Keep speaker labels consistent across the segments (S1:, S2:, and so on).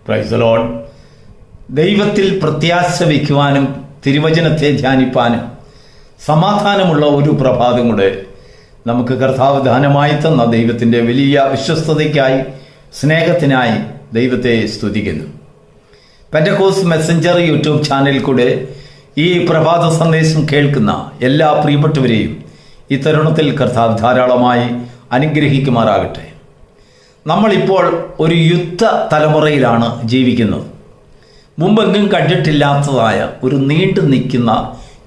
S1: Praise the Lord. ദൈവത്തിൽ പ്രത്യാശ വയ്ക്കുവാനും തിരുവചനത്തെ ധ്യാനിപ്പാനും സമാധാനമുള്ള ഒരു പ്രഭാതം കൂടെ നമുക്ക് കർത്താവ് ദാനമായി തന്ന ദൈവത്തിൻ്റെ വലിയ വിശ്വസ്തതയ്ക്കായി സ്നേഹത്തിനായി ദൈവത്തെ സ്തുതിക്കുന്നു. പെന്റക്കോസ്റ്റ് മെസ്സഞ്ചർ യൂട്യൂബ് ചാനലിൽ കൂടെ ഈ പ്രഭാത സന്ദേശം കേൾക്കുന്ന എല്ലാ പ്രിയപ്പെട്ടവരെയും ഈ തരുണത്തിൽ കർത്താവ് ധാരാളമായി അനുഗ്രഹിക്കുമാറാകട്ടെ. നമ്മളിപ്പോൾ ഒരു യുദ്ധ തലമുറയിലാണ് ജീവിക്കുന്നത്. മുമ്പെങ്ങും കണ്ടിട്ടില്ലാത്തതായ ഒരു നീണ്ടു നിൽക്കുന്ന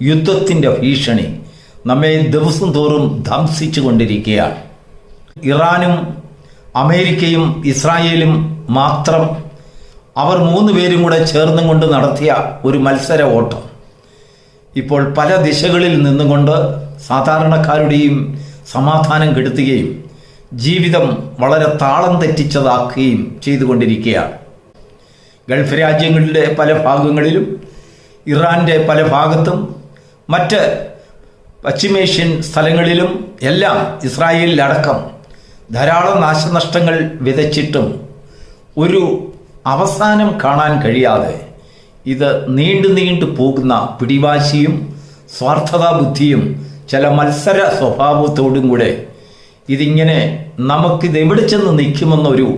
S1: യുദ്ധത്തിൻ്റെ ഭീഷണി നമ്മെ ദിവസം തോറും ധംസിച്ചു കൊണ്ടിരിക്കുകയാണ്. ഇറാനും അമേരിക്കയും ഇസ്രായേലും മാത്രം അവർ 3 പേരും കൂടെ ചേർന്നും കൊണ്ട് നടത്തിയ ഒരു മത്സര ഓട്ടം ഇപ്പോൾ പല ദിശകളിൽ നിന്നുകൊണ്ട് സാധാരണക്കാരുടെയും സമാധാനം കെടുത്തുകയും ജീവിതം വളരെ താളം തെറ്റിച്ചതാക്കുകയും ചെയ്തുകൊണ്ടിരിക്കുകയാണ്. ഗൾഫ് രാജ്യങ്ങളുടെ പല ഭാഗങ്ങളിലും ഇറാൻ്റെ പല ഭാഗത്തും മറ്റ് പശ്ചിമേഷ്യൻ സ്ഥലങ്ങളിലും എല്ലാം ഇസ്രായേലിലടക്കം ധാരാളം നാശനഷ്ടങ്ങൾ വിതച്ചിട്ടും ഒരു അവസാനം കാണാൻ കഴിയാതെ ഇത് നീണ്ടു പോകുന്ന പിടിവാശിയും സ്വാർത്ഥതാ ബുദ്ധിയും ചില മത്സര സ്വഭാവത്തോടും കൂടെ ഇതിങ്ങനെ നമുക്കിത് എവിടെ ചെന്ന് നിൽക്കുമെന്നൊരു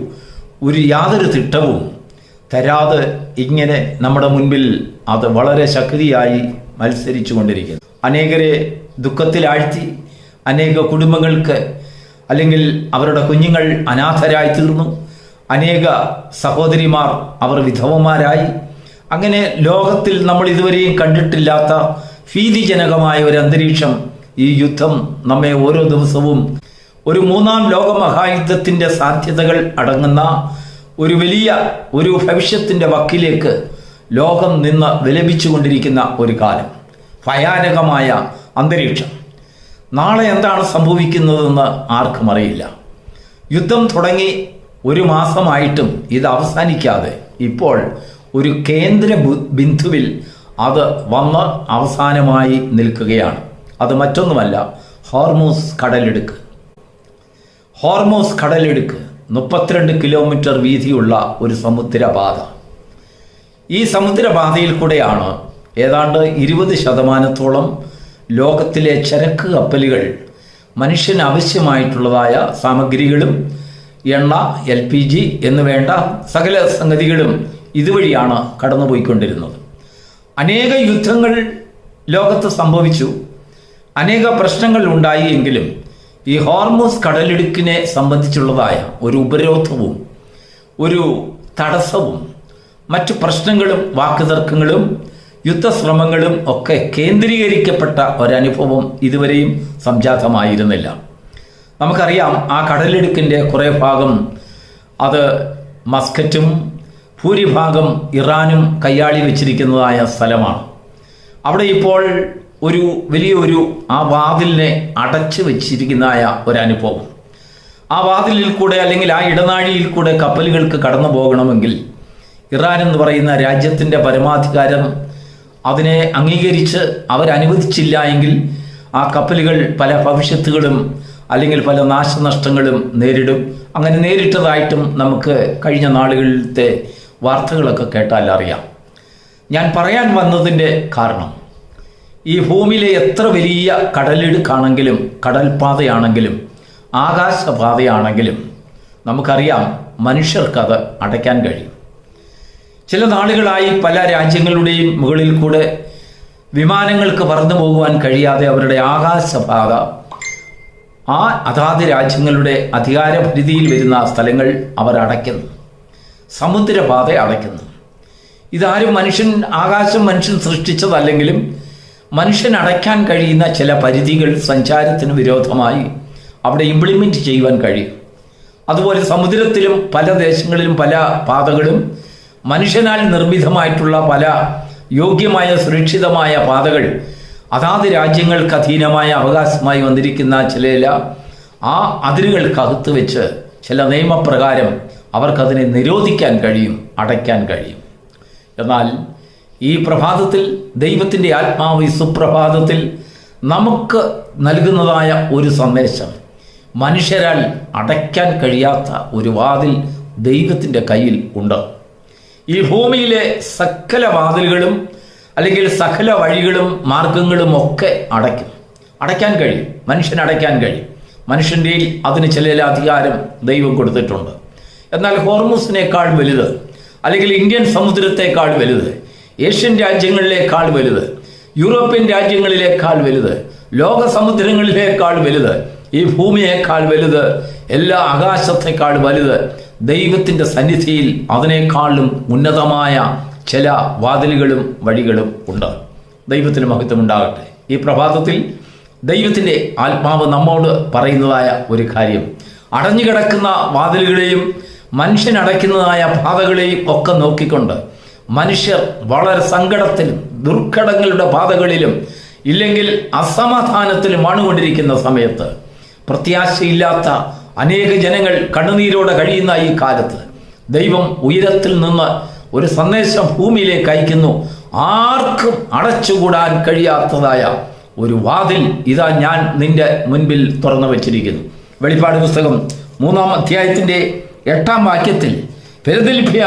S1: യാതൊരു തിട്ടവും തരാതെ ഇങ്ങനെ നമ്മുടെ മുൻപിൽ അത് വളരെ ശക്തിയായി മത്സരിച്ചു കൊണ്ടിരിക്കുന്നു. അനേകരെ ദുഃഖത്തിലാഴ്ത്തി അനേക കുടുംബങ്ങൾക്ക് അല്ലെങ്കിൽ അവരുടെ കുഞ്ഞുങ്ങൾ അനാഥരായി തീർന്നു. അനേക സഹോദരിമാർ അവർ വിധവമാരായി. അങ്ങനെ ലോകത്തിൽ നമ്മൾ ഇതുവരെയും കണ്ടിട്ടില്ലാത്ത ഭീതിജനകമായ ഒരു അന്തരീക്ഷം ഈ യുദ്ധം നമ്മെ ഓരോ ദിവസവും ഒരു 3-ാം ലോക മഹായുദ്ധത്തിൻ്റെ സാധ്യതകൾ അടങ്ങുന്ന ഒരു വലിയ ഒരു ഭവിഷ്യത്തിൻ്റെ വക്കിലേക്ക് ലോകം നിന്ന് വിലപിച്ചു കൊണ്ടിരിക്കുന്ന ഒരു കാലം, ഭയാനകമായ അന്തരീക്ഷം. നാളെ എന്താണ് സംഭവിക്കുന്നതെന്ന് ആർക്കും അറിയില്ല. യുദ്ധം തുടങ്ങി 1 മാസമായിട്ടും ഇത് അവസാനിക്കാതെ ഇപ്പോൾ ഒരു കേന്ദ്ര ബിന്ദുവിൽ അത് വന്ന് അവസാനമായി നിൽക്കുകയാണ്. അത് മറ്റൊന്നുമല്ല, ഹോർമൂസ് കടലിടുക്ക്. 32 കിലോമീറ്റർ വീതിയുള്ള ഒരു സമുദ്രപാത. ഈ സമുദ്രപാതയിൽ കൂടെയാണ് ഏതാണ്ട് 20% ലോകത്തിലെ ചരക്ക് കപ്പലുകൾ മനുഷ്യന് ആവശ്യമായിട്ടുള്ളതായ സാമഗ്രികളും എണ്ണ, LPG എന്ന് വേണ്ട സകല സംഗതികളും ഇതുവഴിയാണ് കടന്നുപോയിക്കൊണ്ടിരുന്നത്. അനേക യുദ്ധങ്ങൾ ലോകത്ത് സംഭവിച്ചു, അനേക പ്രശ്നങ്ങൾ ഉണ്ടായി. എങ്കിലും ഈ ഹോർമൂസ് കടലിടുക്കിനെ സംബന്ധിച്ചുള്ളതായ ഒരു ഉപരോധവും ഒരു തടസ്സവും മറ്റു പ്രശ്നങ്ങളും വാക്കുതർക്കങ്ങളും യുദ്ധശ്രമങ്ങളും ഒക്കെ കേന്ദ്രീകരിക്കപ്പെട്ട ഒരനുഭവം ഇതുവരെയും സംജാതമായിരുന്നില്ല. നമുക്കറിയാം, ആ കടലിടുക്കിൻ്റെ കുറേ ഭാഗം അത് മസ്കറ്റും ഭൂരിഭാഗം ഇറാനും കയ്യാളി വെച്ചിരിക്കുന്നതായ സ്ഥലമാണ്. അവിടെ ഇപ്പോൾ ഒരു വലിയൊരു ആ വാതിലിനെ അടച്ചു വെച്ചിരിക്കുന്നതായ ഒരനുഭവം. ആ വാതിലിൽ കൂടെ അല്ലെങ്കിൽ ആ ഇടനാഴിയിൽ കൂടെ കപ്പലുകൾക്ക് കടന്നു പോകണമെങ്കിൽ ഇറാൻ എന്ന് പറയുന്ന രാജ്യത്തിൻ്റെ പരമാധികാരം അതിനെ അംഗീകരിച്ച് അവരനുവദിച്ചില്ല എങ്കിൽ ആ കപ്പലുകൾ പല ഭവിഷ്യത്തുകളും അല്ലെങ്കിൽ പല നാശനഷ്ടങ്ങളും നേരിടും. അങ്ങനെ നേരിട്ടതായിട്ടും നമുക്ക് കഴിഞ്ഞ നാളുകളിലത്തെ വാർത്തകളൊക്കെ കേട്ടാൽ അറിയാം. ഞാൻ പറയാൻ വന്നതിൻ്റെ കാരണം, ഈ ഭൂമിയിലെ എത്ര വലിയ കടലിടുക്കാണെങ്കിലും കടൽപാതയാണെങ്കിലും ആകാശപാതയാണെങ്കിലും നമുക്കറിയാം മനുഷ്യർക്കത് അടയ്ക്കാൻ കഴിയും. ചില നാളുകളായി പല രാജ്യങ്ങളുടെയും മുകളിൽ കൂടെ വിമാനങ്ങൾക്ക് പറന്നു പോകുവാൻ കഴിയാതെ അവരുടെ ആകാശപാത അതാത് രാജ്യങ്ങളുടെ അധികാരപരിധിയിൽ വരുന്ന സ്ഥലങ്ങൾ അവർ അടയ്ക്കുന്നു, സമുദ്രപാത അടയ്ക്കുന്നു. ഇതാരും ആകാശം മനുഷ്യൻ സൃഷ്ടിച്ചതല്ലെങ്കിലും മനുഷ്യൻ അടയ്ക്കാൻ കഴിയുന്ന ചില പരിധികൾ സഞ്ചാരത്തിന് വിരോധമായി അവിടെ ഇംപ്ലിമെൻ്റ് ചെയ്യുവാൻ കഴിയും. അതുപോലെ സമുദ്രത്തിലും പല ദേശങ്ങളിലും പല പാതകളും മനുഷ്യനാൽ നിർമ്മിതമായിട്ടുള്ള പല യോഗ്യമായ സുരക്ഷിതമായ പാതകൾ അതാത് രാജ്യങ്ങൾക്ക് അധീനമായ അവകാശമായി വന്നിരിക്കുന്ന ചില ആ അതിരുകൾക്കകത്ത് വെച്ച് ചില നിയമപ്രകാരം അവർക്കതിനെ നിരോധിക്കാൻ കഴിയും, അടയ്ക്കാൻ കഴിയും. എന്നാൽ ഈ പ്രഭാതത്തിൽ ദൈവത്തിൻ്റെ ആത്മാവ് ഈ സുപ്രഭാതത്തിൽ നമുക്ക് നൽകുന്നതായ ഒരു സന്ദേശം, മനുഷ്യരാൽ അടയ്ക്കാൻ കഴിയാത്ത ഒരു വാതിൽ ദൈവത്തിൻ്റെ കയ്യിൽ ഉണ്ട്. ഈ ഭൂമിയിലെ സകല വാതിലുകളും അല്ലെങ്കിൽ സകല വഴികളും മാർഗങ്ങളും ഒക്കെ അടയ്ക്കാൻ കഴിയും. മനുഷ്യന് അടയ്ക്കാൻ കഴിയും. മനുഷ്യൻ്റെ അതിന് ചില അധികാരം ദൈവം കൊടുത്തിട്ടുണ്ട്. എന്നാൽ ഹോർമുസിനേക്കാൾ വലുത്, അല്ലെങ്കിൽ ഇന്ത്യൻ സമുദ്രത്തെക്കാൾ വലുത്, ഏഷ്യൻ രാജ്യങ്ങളിലേക്കാൾ വലുത്, യൂറോപ്യൻ രാജ്യങ്ങളിലേക്കാൾ വലുത്, ലോക സമുദ്രങ്ങളിലേക്കാൾ വലുത്, ഈ ഭൂമിയേക്കാൾ വലുത്, എല്ലാ ആകാശത്തേക്കാൾ വലുത് ദൈവത്തിൻ്റെ സന്നിധിയിൽ അതിനേക്കാളും ഉന്നതമായ ചില വാതിലുകളും വഴികളും ഉണ്ട്. ദൈവത്തിന് മഹത്വം ഉണ്ടാകട്ടെ. ഈ പ്രഭാതത്തിൽ ദൈവത്തിൻ്റെ ആത്മാവ് നമ്മോട് പറയുന്നതായ ഒരു കാര്യം, അടഞ്ഞുകിടക്കുന്ന വാതിലുകളെയും മനുഷ്യനടയ്ക്കുന്നതായ പാതകളെയും ഒക്കെ നോക്കിക്കൊണ്ട് മനുഷ്യർ വളരെ സങ്കടത്തിലും ദുർഘടങ്ങളുടെ പാതകളിലും ഇല്ലെങ്കിൽ അസമാധാനത്തിലും ആണുകൊണ്ടിരിക്കുന്ന സമയത്ത്, പ്രത്യാശയില്ലാത്ത അനേക ജനങ്ങൾ കണ്ണുനീരോടെ കഴിയുന്ന ഈ കാലത്ത് ദൈവം ഉയരത്തിൽ നിന്ന് ഒരു സന്ദേശം ഭൂമിയിലേക്ക് അയക്കുന്നു. ആർക്കും അടച്ചുകൂടാൻ കഴിയാത്തതായ ഒരു വാതിൽ ഇതാ ഞാൻ നിന്റെ മുൻപിൽ തുറന്നു വച്ചിരിക്കുന്നു. വെളിപ്പാട് പുസ്തകം 3-ാം അധ്യായത്തിൻ്റെ 8-ാം വാക്യത്തിൽ ഫിലദെൽഫിയ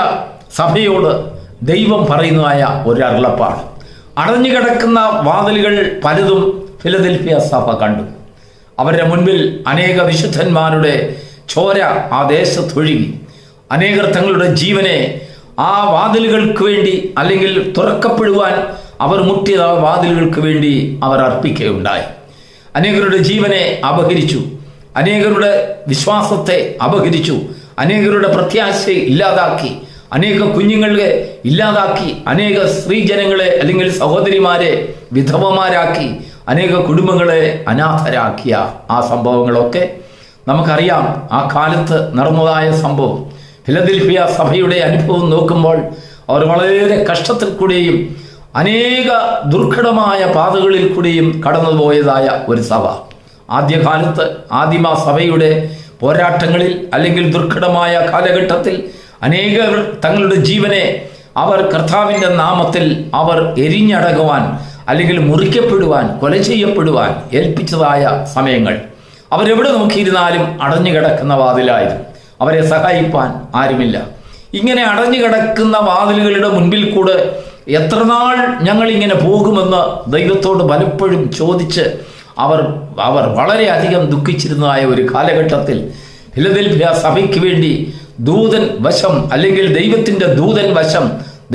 S1: സഭയോട് ദൈവം പറയുന്നതായ ഒരു അരുളപ്പാട്. അടഞ്ഞുകിടക്കുന്ന വാതിലുകൾ പലതും ഫിലദെൽഫിയ സഭ കണ്ടു. അവരുടെ മുൻപിൽ അനേക വിശുദ്ധന്മാരുടെ ചോര ആ ദേശത്തൊഴുകി. അനേകർ തങ്ങളുടെ ജീവനെ ആ വാതിലുകൾക്ക് വേണ്ടി, അല്ലെങ്കിൽ തുറക്കപ്പെടുവാൻ അവർ മുട്ടിയ ആ വാതിലുകൾക്ക് വേണ്ടി അവർ അർപ്പിക്കുകയുണ്ടായി. അനേകരുടെ ജീവനെ അപഹരിച്ചു, അനേകരുടെ വിശ്വാസത്തെ അപഹരിച്ചു, അനേകരുടെ പ്രത്യാശയെ ഇല്ലാതാക്കി, അനേക കുഞ്ഞുങ്ങളെ ഇല്ലാതാക്കി, അനേക സ്ത്രീജനങ്ങളെ അല്ലെങ്കിൽ സഹോദരിമാരെ വിധവമാരാക്കി, അനേക കുടുംബങ്ങളെ അനാഥരാക്കിയ ആ സംഭവങ്ങളൊക്കെ നമുക്കറിയാം. ആ കാലത്ത് നടന്നതായ സംഭവം ഫിലദെൽഫിയ സഭയുടെ അനുഭവം നോക്കുമ്പോൾ അവർ വളരെ കഷ്ടത്തിൽ കൂടെയും അനേക ദുർഘടമായ പാതകളിൽ കൂടെയും കടന്നുപോയതായ ഒരു സഭ. ആദ്യകാലത്ത് ആദിമ സഭയുടെ പോരാട്ടങ്ങളിൽ അല്ലെങ്കിൽ ദുർഘടമായ കാലഘട്ടത്തിൽ അനേകർ തങ്ങളുടെ ജീവനെ അവർ കർത്താവിൻ്റെ നാമത്തിൽ അവർ എരിഞ്ഞടങ്ങുവാൻ അല്ലെങ്കിൽ മുറിക്കപ്പെടുവാൻ, കൊല ചെയ്യപ്പെടുവാൻ ഏൽപ്പിച്ചതായ സമയങ്ങൾ. അവരെവിടെ നോക്കിയിരുന്നാലും അടഞ്ഞുകിടക്കുന്ന വാതിലായിരുന്നു. അവരെ സഹായിപ്പാൻ ആരുമില്ല. ഇങ്ങനെ അടഞ്ഞുകിടക്കുന്ന വാതിലുകളുടെ മുൻപിൽ കൂടെ എത്ര നാൾ ഞങ്ങളിങ്ങനെ പോകുമെന്ന് ദൈവത്തോട് പലപ്പോഴും ചോദിച്ച് അവർ വളരെയധികം ദുഃഖിച്ചിരുന്നതായ ഒരു കാലഘട്ടത്തിൽ ഫിലദെൽഫിയ സഭയ്ക്ക് വേണ്ടി ദൂതൻ വശം, അല്ലെങ്കിൽ ദൈവത്തിൻ്റെ ദൂതൻ വശം,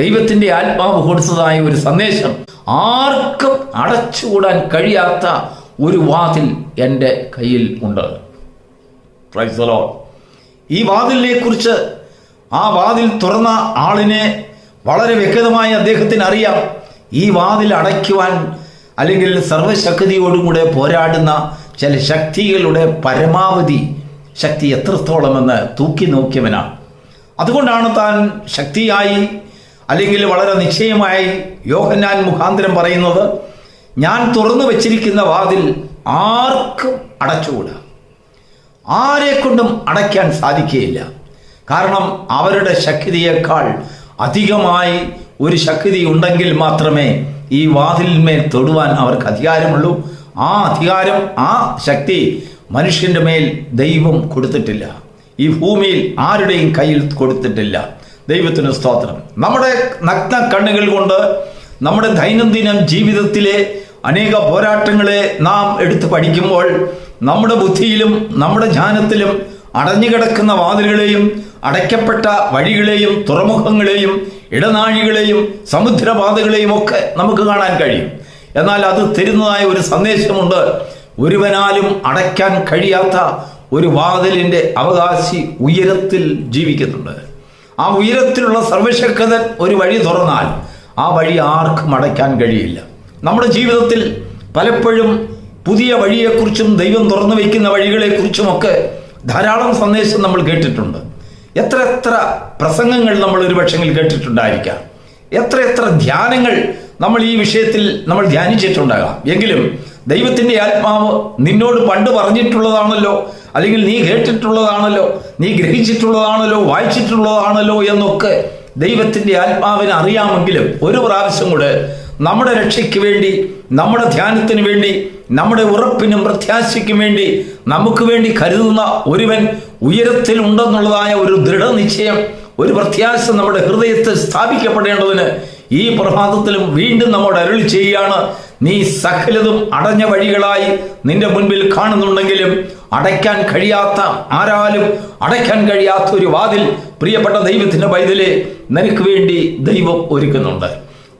S1: ദൈവത്തിൻ്റെ ആത്മാവ് കൊടുത്തതായ ഒരു സന്ദേശം, ആർക്കും അടച്ചുകൂടാൻ കഴിയാത്ത ഒരു വാതിൽ എൻ്റെ കയ്യിൽ ഉണ്ട്. Praise the Lord. ഈ വാതിലിനെ കുറിച്ച്, ആ വാതിൽ തുറന്ന ആളിനെ വളരെ വ്യക്തമായി അദ്ദേഹത്തിന് അറിയാം. ഈ വാതിൽ അടയ്ക്കുവാൻ അല്ലെങ്കിൽ സർവശക്തിയോടും കൂടെ പോരാടുന്ന ചില ശക്തികളുടെ പരമാവധി ശക്തി എത്രത്തോളമെന്ന് തൂക്കി നോക്കിയവനാണ്. അതുകൊണ്ടാണ് താൻ ശക്തിയായി അല്ലെങ്കിൽ വളരെ നിശ്ചയമായി യോഹന്നാൻ മുഖാന്തരം പറയുന്നത്, ഞാൻ തുറന്നു വച്ചിരിക്കുന്ന വാതിൽ ആർക്കും അടച്ചുകൂടാ, ആരെക്കൊണ്ടും അടയ്ക്കാൻ സാധിക്കുകയില്ല. കാരണം അവരുടെ ശക്തിയേക്കാൾ അധികമായി ഒരു ശക്തി ഉണ്ടെങ്കിൽ മാത്രമേ ഈ വാതിലിന്മേൽ തൊടുവാൻ അവർക്ക് അധികാരമുള്ളൂ. ആ അധികാരം, ആ ശക്തി മനുഷ്യൻ്റെ മേൽ ദൈവം കൊടുത്തിട്ടില്ല. ഈ ഭൂമിയിൽ ആരുടെയും കയ്യിൽ കൊടുത്തിട്ടില്ല. ദൈവത്തിന് സ്തോത്രം. നമ്മുടെ നഗ്ന കണ്ണുകൾ കൊണ്ട് നമ്മുടെ ദൈനംദിന ജീവിതത്തിലെ അനേക പോരാട്ടങ്ങളെ നാം എടുത്ത് പഠിക്കുമ്പോൾ നമ്മുടെ ബുദ്ധിയിലും നമ്മുടെ ജ്ഞാനത്തിലും അടഞ്ഞുകിടക്കുന്ന വാതിലുകളെയും അടയ്ക്കപ്പെട്ട വഴികളെയും തുറമുഖങ്ങളെയും ഇടനാഴികളെയും സമുദ്രപാതകളെയും ഒക്കെ നമുക്ക് കാണാൻ കഴിയും. എന്നാൽ അത് തരുന്നതായ ഒരു സന്ദേശമുണ്ട്. ഒരുവനാലും അടയ്ക്കാൻ കഴിയാത്ത ഒരു വാതിലിൻ്റെ അവകാശി ഉയരത്തിൽ ജീവിക്കുന്നുണ്ട്. ആ ഉയരത്തിലുള്ള സർവശക്തൻ ഒരു വഴി തുറന്നാൽ ആ വഴി ആർക്കും അടയ്ക്കാൻ കഴിയില്ല. നമ്മുടെ ജീവിതത്തിൽ പലപ്പോഴും പുതിയ വഴിയെക്കുറിച്ചും ദൈവം തുറന്നു വയ്ക്കുന്ന വഴികളെക്കുറിച്ചുമൊക്കെ ധാരാളം സന്ദേശം നമ്മൾ കേട്ടിട്ടുണ്ട്. എത്ര പ്രസംഗങ്ങൾ നമ്മൾ ഒരു പക്ഷെങ്കിൽ കേട്ടിട്ടുണ്ടായിരിക്കാം. എത്ര ധ്യാനങ്ങൾ നമ്മൾ ഈ വിഷയത്തിൽ നമ്മൾ ധ്യാനിച്ചിട്ടുണ്ടാകാം. എങ്കിലും ദൈവത്തിൻ്റെ ആത്മാവ് നിന്നോട് പണ്ട് പറഞ്ഞിട്ടുള്ളതാണല്ലോ, അല്ലെങ്കിൽ നീ കേട്ടിട്ടുള്ളതാണല്ലോ, നീ ഗ്രഹിച്ചിട്ടുള്ളതാണല്ലോ, വായിച്ചിട്ടുള്ളതാണല്ലോ എന്നൊക്കെ ദൈവത്തിൻ്റെ ആത്മാവിന് അറിയാമെങ്കിലും ഒരു പ്രാവശ്യം കൂടെ നമ്മുടെ രക്ഷയ്ക്ക് വേണ്ടി, നമ്മുടെ ധ്യാനത്തിന് വേണ്ടി, നമ്മുടെ ഉറപ്പിനും പ്രത്യാശയ്ക്കും വേണ്ടി നമുക്ക് വേണ്ടി കരുതുന്ന ഒരുവൻ ഉയരത്തിൽ ഉണ്ടെന്നുള്ളതായ ഒരു ദൃഢനിശ്ചയം ഒരു പ്രത്യാശ നമ്മുടെ ഹൃദയത്തിൽ സ്ഥാപിക്കപ്പെടേണ്ടതിന് ഈ പ്രഭാതത്തിലും വീണ്ടും നമ്മോട് അരുളി ചെയ്യുകയാണ്. നീ സകലതും അടഞ്ഞ വഴികളായി നിന്റെ മുൻപിൽ കാണുന്നുണ്ടെങ്കിലും അടയ്ക്കാൻ കഴിയാത്ത, ആരാലും അടയ്ക്കാൻ കഴിയാത്ത ഒരു വാതിൽ പ്രിയപ്പെട്ട ദൈവത്തിന്റെ പൈതലെ നിനക്ക് വേണ്ടി ദൈവം ഒരുക്കുന്നുണ്ട്.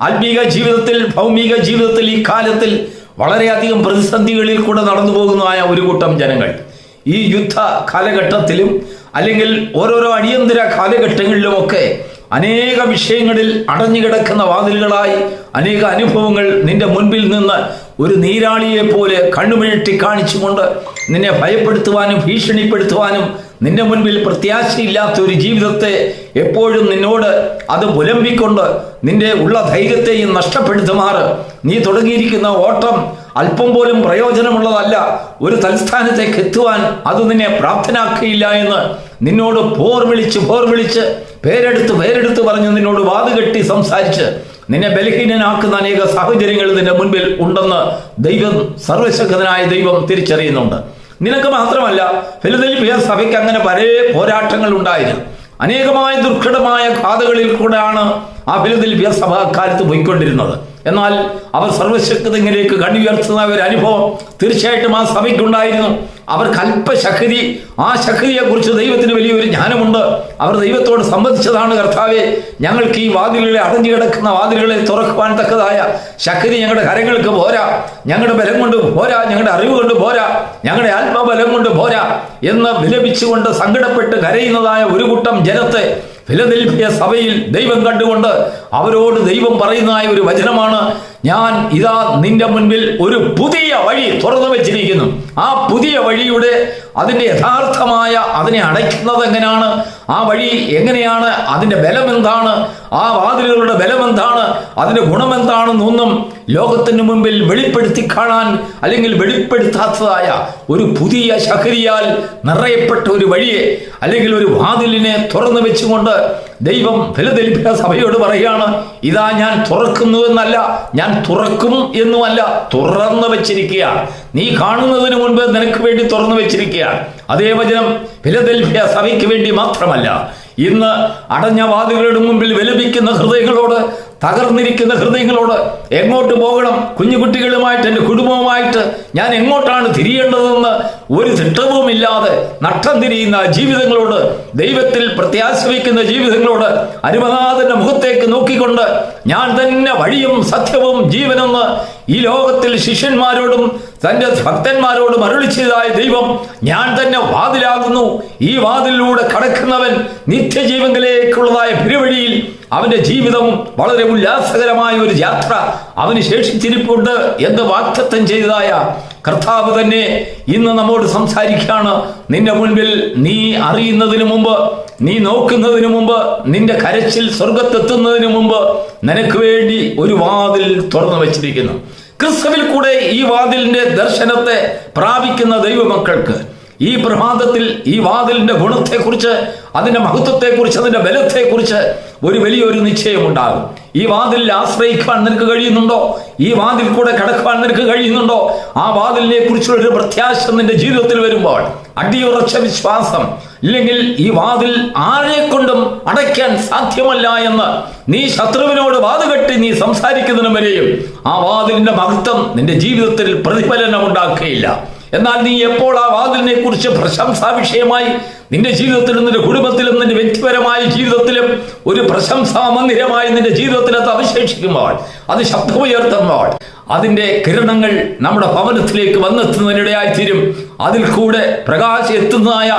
S1: ആത്മീക ജീവിതത്തിൽ, ഭൗമിക ജീവിതത്തിൽ ഈ കാലത്തിൽ വളരെയധികം പ്രതിസന്ധികളിൽ കൂടെ നടന്നു പോകുന്നതായ ഒരു കൂട്ടം ജനങ്ങൾ ഈ യുദ്ധ കാലഘട്ടത്തിലും അല്ലെങ്കിൽ ഓരോരോ അടിയന്തര കാലഘട്ടങ്ങളിലുമൊക്കെ അനേക വിഷയങ്ങളിൽ അടഞ്ഞു കിടക്കുന്ന വാതിലുകളായി അനേക അനുഭവങ്ങൾ നിന്റെ മുൻപിൽ നിന്ന് ഒരു നീരാളിയെ പോലെ കണ്ണുമിഴട്ടി കാണിച്ചുകൊണ്ട് നിന്നെ ഭയപ്പെടുത്തുവാനും ഭീഷണിപ്പെടുത്തുവാനും നിന്റെ മുൻപിൽ പ്രത്യാശയില്ലാത്ത ഒരു ജീവിതത്തെ എപ്പോഴും നിന്നോട് അത് പുലമ്പിക്കൊണ്ട് നിന്റെ ഉള്ള ധൈര്യത്തെയും നഷ്ടപ്പെടുത്തുമാറ് നീ തുടങ്ങിയിരിക്കുന്ന ഓട്ടം അല്പം പോലും പ്രയോജനമുള്ളതല്ല, ഒരു തൽസ്ഥാനത്തേക്ക് എത്തുവാൻ അത് നിന്നെ പ്രാപ്തനാക്കുകയില്ല എന്ന് നിന്നോട് പോർ വിളിച്ച് പേരെടുത്ത് പറഞ്ഞ് നിന്നോട് വാതുകെട്ടി സംസാരിച്ച് നിന്നെ ബലഹീനനാക്കുന്ന അനേക സാഹചര്യങ്ങൾ നിന്റെ മുൻപിൽ ഉണ്ടെന്ന് ദൈവം, സർവശക്തനായ ദൈവം തിരിച്ചറിയുന്നുണ്ട്. നിനക്ക് മാത്രമല്ല, ഫിലദെൽഫിയ സഭയ്ക്ക് അങ്ങനെ പല പോരാട്ടങ്ങൾ ഉണ്ടായിരുന്നു. അനേകമായ ദുർഘടമായ പാതകളിൽ കൂടെയാണ് ആ ഫിലദെൽഫിയ സഭ അക്കാലത്ത് പോയിക്കൊണ്ടിരുന്നത്. എന്നാൽ അവർ സർവശക്തങ്ങളിലേക്ക് കണ്ണുയർത്തുന്ന ഒരു അനുഭവം തീർച്ചയായിട്ടും ആ സഭയ്ക്കുണ്ടായിരുന്നു. അവർക്ക് അല്പശക്തി, ആ ശക്തിയെ കുറിച്ച് ദൈവത്തിന് വലിയൊരു ജ്ഞാനമുണ്ട്. അവർ ദൈവത്തോട് സംബന്ധിച്ചതാണ്, കർത്താവെ, ഞങ്ങൾക്ക് ഈ വാതിലുകളെ, അടഞ്ഞു കിടക്കുന്ന വാതിലുകളെ തുറക്കുവാൻ തക്കതായ ശക്തി ഞങ്ങളുടെ കരങ്ങൾക്ക് പോരാ, ഞങ്ങളുടെ ബലം കൊണ്ട് പോരാ, ഞങ്ങളുടെ അറിവ് കൊണ്ട് പോരാ, ഞങ്ങളുടെ ആത്മബലം കൊണ്ട് പോരാ എന്ന് വിലപിച്ചുകൊണ്ട് സങ്കടപ്പെട്ട് കരയുന്നതായ ഒരു കൂട്ടം ജനത്തെ ഫിലദെൽഫിയ സഭയിൽ ദൈവം കണ്ടുകൊണ്ട് അവരോട് ദൈവം പറയുന്നതായ ഒരു വചനമാണ്, ഞാൻ ഇതാ നിന്റെ മുൻപിൽ ഒരു പുതിയ വഴി തുറന്നു വെച്ചിരിക്കുന്നു. ആ പുതിയ വഴിയുടെ അതിൻ്റെ യഥാർത്ഥമായ, അതിനെ അടയ്ക്കുന്നത് എങ്ങനെയാണ്, ആ വഴി എങ്ങനെയാണ്, അതിൻ്റെ ബലം എന്താണ്, ആ വാതിലുകളുടെ ബലം എന്താണ്, അതിൻ്റെ ഗുണമെന്താണെന്നൊന്നും ലോകത്തിന് മുമ്പിൽ വെളിപ്പെടുത്തി കാണാൻ അല്ലെങ്കിൽ വെളിപ്പെടുത്താത്തതായ ഒരു പുതിയ ശക്തിയാൽ നിറയപ്പെട്ട ഒരു വഴിയെ അല്ലെങ്കിൽ ഒരു വാതിലിനെ തുറന്നു വെച്ചുകൊണ്ട് ദൈവം ഫിലദെൽഫിയ സഭയോട് പറയുകയാണ്, ഇതാ ഞാൻ തുറക്കുന്നു എന്നല്ല, ഞാൻ തുറക്കും എന്നുമല്ല, തുറന്നു വെച്ചിരിക്കുകയാണ്. നീ കാണുന്നതിന് മുൻപ് നിനക്ക് വേണ്ടി തുറന്നു വെച്ചിരിക്കുകയാണ്. അതേ വചനം ഫിലദെൽഫിയ സഭയ്ക്ക് വേണ്ടി മാത്രമല്ല, ഇന്ന് അടഞ്ഞ വാതിലുകളുടെ മുമ്പിൽ വിലപിക്കുന്ന ഹൃദയങ്ങളോട്, തകർന്നിരിക്കുന്ന ഹൃദയങ്ങളോട് എങ്ങോട്ട് പോകണം, കുഞ്ഞുകുട്ടികളുമായിട്ട്, എൻ്റെ കുടുംബവുമായിട്ട് ഞാൻ എങ്ങോട്ടാണ് തിരിയേണ്ടതെന്ന് ഒരു തിട്ടവുമില്ലാതെ നട്ടം തിരിയുന്ന ജീവിതങ്ങളോട്, ദൈവത്തിൽ പ്രത്യാശ വയ്ക്കുന്ന ജീവിതങ്ങളോട് അരുമനാഥന്റെ മുഖത്തേക്ക് നോക്കിക്കൊണ്ട് ഞാൻ തന്നെ വഴിയും സത്യവും ജീവനെന്ന് ഈ ലോകത്തിൽ ശിഷ്യന്മാരോടും തന്റെ ഭക്തന്മാരോടും അരുളി ചെയ്തതായ ദൈവം, ഞാൻ തന്നെ വാതിലാകുന്നു, ഈ വാതിലിലൂടെ കടക്കുന്നവൻ നിത്യജീവനിലേക്കുള്ളതായ പെരുവഴിയിൽ അവന്റെ ജീവിതവും വളരെ ഉല്ലാസകരമായ ഒരു യാത്ര അവന് ശേഷിച്ചിരിപ്പുണ്ട് എന്ന് വാഗ്ദത്തം ചെയ്തതായ കർത്താവ് തന്നെ ഇന്ന് നമ്മോട് സംസാരിക്കുകയാണ്. നിന്റെ മുൻപിൽ നീ അറിയുന്നതിന് മുമ്പ്, നീ നോക്കുന്നതിന് മുമ്പ്, നിന്റെ കരച്ചിൽ സ്വർഗത്തെത്തുന്നതിന് മുമ്പ് നിനക്ക് വേണ്ടി ഒരു വാതിൽ തുറന്നു വച്ചിരിക്കുന്നു. ക്രിസ്തുവിൽ കൂടെ ഈ വാതിലിന്റെ ദർശനത്തെ പ്രാപിക്കുന്ന ദൈവമക്കൾക്ക് ഈ പ്രഭാതത്തിൽ ഈ വാതിലിന്റെ ഗുണത്തെക്കുറിച്ച്, അതിന്റെ മഹത്വത്തെക്കുറിച്ച്, അതിന്റെ ബലത്തെക്കുറിച്ച് ഒരു വലിയൊരു നിശ്ചയമുണ്ടാകും. ഈ വാതിലിൽ ആശ്രയിക്കാൻ നിനക്ക് കഴിയുന്നുണ്ടോ? ഈ വാതിൽ കൂടെ കടക്കുവാൻ നിനക്ക് കഴിയുന്നുണ്ടോ? ആ വാതിലിനെ കുറിച്ചുള്ള ഒരു പ്രത്യാശ നിന്റെ ജീവിതത്തിൽ വരുമ്പോൾ, അടിയുറച്ച വിശ്വാസം, ഇല്ലെങ്കിൽ ഈ വാതിൽ ആരെക്കൊണ്ടും അടയ്ക്കാൻ സാധ്യമല്ല എന്ന് നീ ശത്രുവിനോട് വാതുകെട്ടി നീ സംസാരിക്കുന്നതിന് വരെയും ആ വാതിലിന്റെ മഹത്വം നിന്റെ ജീവിതത്തിൽ പ്രതിഫലനം ഉണ്ടാക്കുകയില്ല. എന്നാൽ നീ എപ്പോൾ ആ വാതിലിനെ കുറിച്ച് പ്രശംസാ വിഷയമായി നിന്റെ ജീവിതത്തിലും നിന്റെ കുടുംബത്തിലും നിന്റെ വ്യക്തിപരമായ ജീവിതത്തിലും ഒരു പ്രശംസാ മന്ദിരമായി നിന്റെ ജീവിതത്തിൽ അത് അവശേഷിക്കുമ്പോൾ, അത് ശബ്ദമുയർത്തുമ്പോൾ, അതിന്റെ കിരണങ്ങൾ നമ്മുടെ ഭവനത്തിലേക്ക് വന്നെത്തുന്നതിനിടയായിത്തീരും. അതിൽ കൂടെ പ്രകാശം എത്തുന്നതായ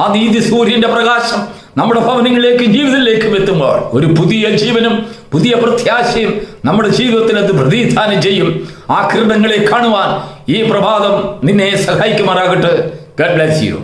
S1: ആ നീതി സൂര്യന്റെ പ്രകാശം നമ്മുടെ ഭവനങ്ങളിലേക്കും ജീവിതത്തിലേക്കും എത്തുമ്പോൾ ഒരു പുതിയ ജീവനും പുതിയ പ്രത്യാശയും നമ്മുടെ ജീവിതത്തിൽ അത് പ്രതിനിധാനം ചെയ്യും. ആ കിരണങ്ങളെ കാണുവാൻ ഈ പ്രഭാതം നിന്നെ സഹായിക്കുമാറാകട്ടെ. God bless you.